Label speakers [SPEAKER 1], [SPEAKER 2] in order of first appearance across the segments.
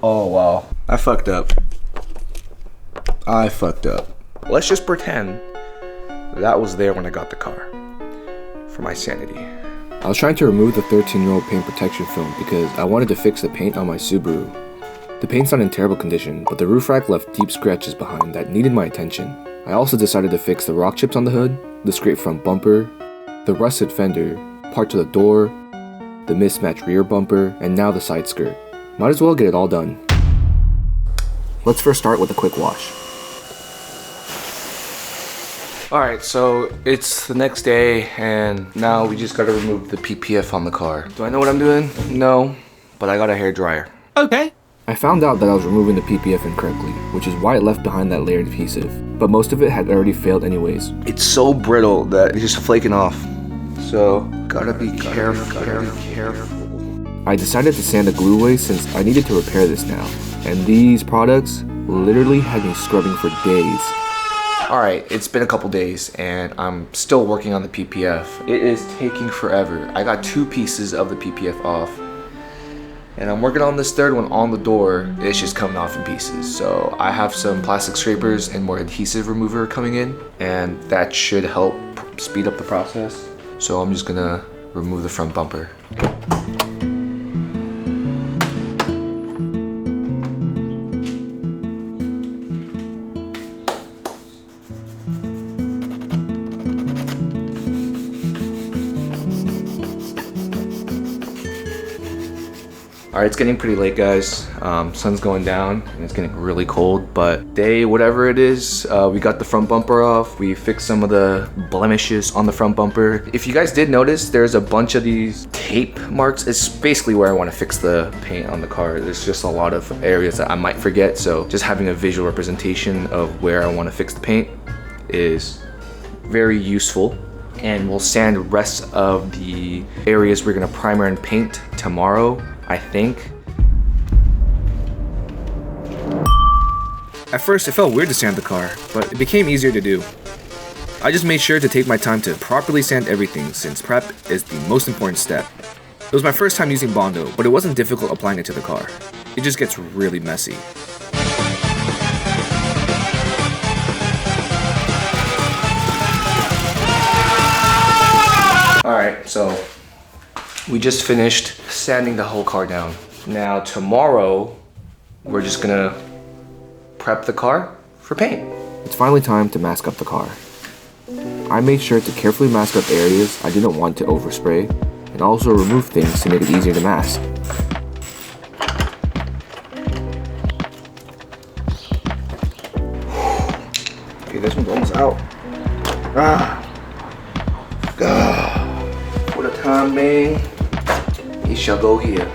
[SPEAKER 1] Oh wow, I fucked up. Let's just pretend that was there when I got the car. For my sanity.
[SPEAKER 2] I was trying to remove the 13-year-old paint protection film because I wanted to fix the paint on my Subaru. The paint's not in terrible condition, but the roof rack left deep scratches behind that needed my attention. I also decided to fix the rock chips on the hood, the scraped front bumper, the rusted fender, parts of the door, the mismatched rear bumper, and now the side skirt. Might as well get it all done. Let's first start with a quick wash.
[SPEAKER 1] Alright, so it's the next day and now we just gotta remove the PPF on the car. Do I know what I'm doing? No, but I got a hair dryer.
[SPEAKER 3] Okay.
[SPEAKER 2] I found out that I was removing the PPF incorrectly, which is why it left behind that layered adhesive, but most of it had already failed anyways.
[SPEAKER 1] It's so brittle that it's just flaking off. So, gotta be careful.
[SPEAKER 2] I decided to sand the glue away since I needed to repair this now, and these products literally had me scrubbing for days.
[SPEAKER 1] Alright, it's been a couple days and I'm still working on the PPF. It is taking forever. I got 2 pieces of the PPF off and I'm working on this third one on the door. It's just coming off in pieces. So I have some plastic scrapers and more adhesive remover coming in and that should help speed up the process. So I'm just gonna remove the front bumper. Alright, it's getting pretty late, guys. Sun's going down and it's getting really cold, but day whatever it is, we got the front bumper off. We fixed some of the blemishes on the front bumper. If you guys did notice, there's a bunch of these tape marks. It's basically where I want to fix the paint on the car. There's just a lot of areas that I might forget, so just having a visual representation of where I want to fix the paint is very useful. And we'll sand the rest of the areas we're gonna primer and paint tomorrow, I think.
[SPEAKER 2] At first, it felt weird to sand the car, but it became easier to do. I just made sure to take my time to properly sand everything since prep is the most important step. It was my first time using Bondo, but it wasn't difficult applying it to the car. It just gets really messy.
[SPEAKER 1] Alright, so we just finished sanding the whole car down. Now tomorrow, we're just gonna prep the car for paint.
[SPEAKER 2] It's finally time to mask up the car. I made sure to carefully mask up areas I didn't want to overspray, and also remove things to make it easier to mask.
[SPEAKER 1] Okay, this one's almost out. For the time being, it shall go here.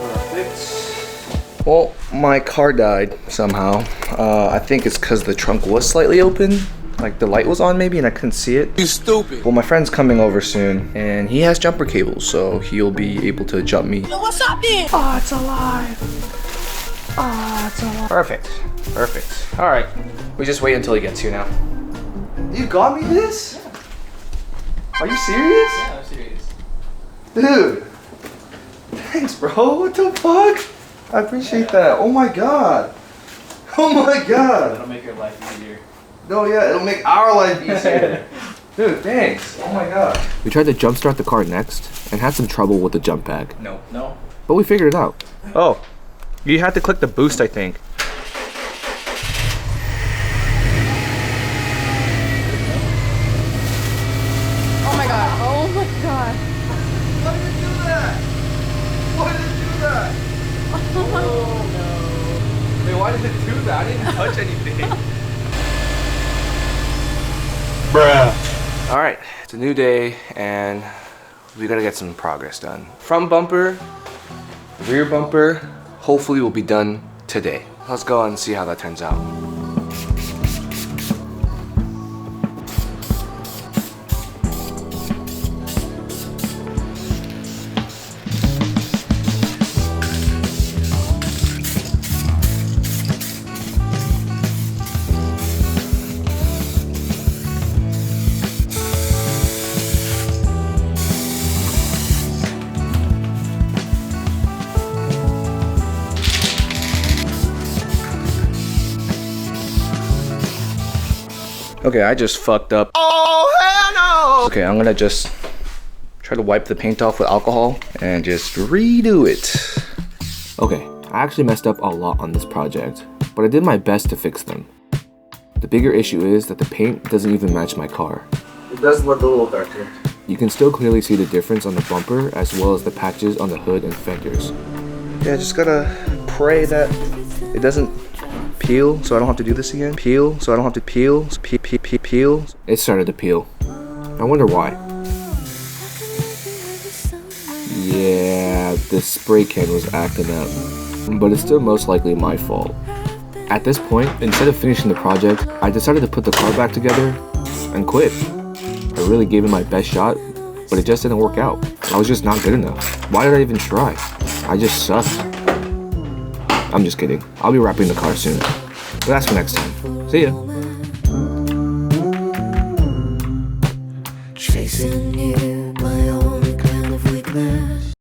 [SPEAKER 1] Perfect. Well, my car died somehow. I think it's because the trunk was slightly open. Like the light was on maybe and I couldn't see it.
[SPEAKER 3] You stupid.
[SPEAKER 1] Well, my friend's coming over soon and he has jumper cables, so he'll be able to jump me.
[SPEAKER 3] Yo, what's up, then?
[SPEAKER 1] Oh, it's alive. Oh, it's alive. Perfect. Perfect. All right. We just wait until he gets here now. You got me this? Are you serious?
[SPEAKER 4] Yeah, I'm serious.
[SPEAKER 1] Dude. Thanks, bro. What the fuck? I appreciate that. Oh my god. Oh my god.
[SPEAKER 4] That'll make your life easier.
[SPEAKER 1] No, yeah, it'll make our life easier. Dude, thanks. Oh my god.
[SPEAKER 2] We tried to jumpstart the car next, and had some trouble with the jump bag.
[SPEAKER 1] No.
[SPEAKER 2] But we figured it out.
[SPEAKER 1] Oh, you had to click the boost, I think.
[SPEAKER 5] Oh my god. Oh my god.
[SPEAKER 1] Why did it do that? Why did it do that?
[SPEAKER 5] Oh no.
[SPEAKER 1] Wait, why did it do that? I didn't touch anything.
[SPEAKER 3] Bruh.
[SPEAKER 1] All right, it's a new day and we gotta get some progress done. Front bumper, rear bumper, hopefully will be done today. Let's go and see how that turns out. Okay, I just fucked up. Oh, hell no! Okay, I'm gonna just try to wipe the paint off with alcohol and just redo it.
[SPEAKER 2] Okay, I actually messed up a lot on this project, but I did my best to fix them. The bigger issue is that the paint doesn't even match my car.
[SPEAKER 1] It does look a little darker.
[SPEAKER 2] You can still clearly see the difference on the bumper as well as the patches on the hood and fenders.
[SPEAKER 1] Yeah, just gotta pray that it doesn't peel so I don't have to do this again. Peel so I don't have to peel. Peel.
[SPEAKER 2] It started to peel. I wonder why. Yeah, the spray can was acting up, but it's still most likely my fault. At this point, instead of finishing the project, I decided to put the car back together and quit. I really gave it my best shot, but it just didn't work out. I was just not good enough. Why did I even try? I just sucked. I'm just kidding. I'll be wrapping the car soon. But that's for next time. See ya.
[SPEAKER 4] Chasing you.